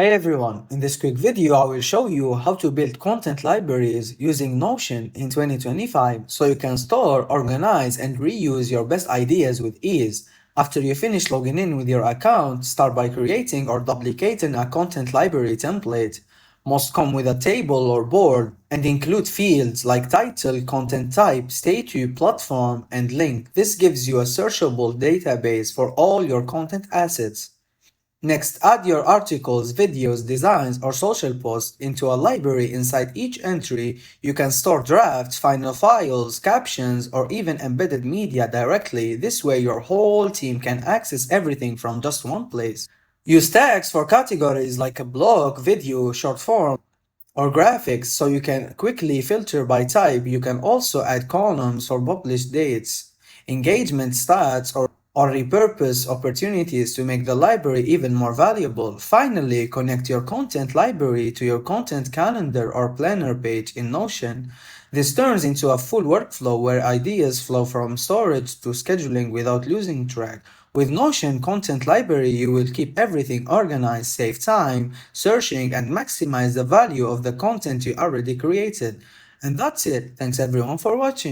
Hey everyone, in this quick video I will show you how to build content libraries using Notion in 2025 so you can store, organize and reuse your best ideas with ease. After you finish logging in with your account, start by creating or duplicating a content library template. Most come with a table or board and include fields like title, content type, statue, platform and link. This gives you a searchable database for all your content assets. Next, add your articles, videos, designs, or social posts into a library. Inside each entry. You can store drafts, final files, captions, or even embedded media directly. This way, your whole team can access everything from just one place. Use tags for categories like a blog, video, short form, or graphics so you can quickly filter by type. You can also add columns for published dates, engagement stats, or repurpose opportunities to make the library even more valuable. Finally, connect your content library to your content calendar or planner page in Notion. This turns into a full workflow where ideas flow from storage to scheduling without losing track. With Notion Content Library, you will keep everything organized, save time, searching, and maximize the value of the content you already created. And that's it. Thanks everyone for watching.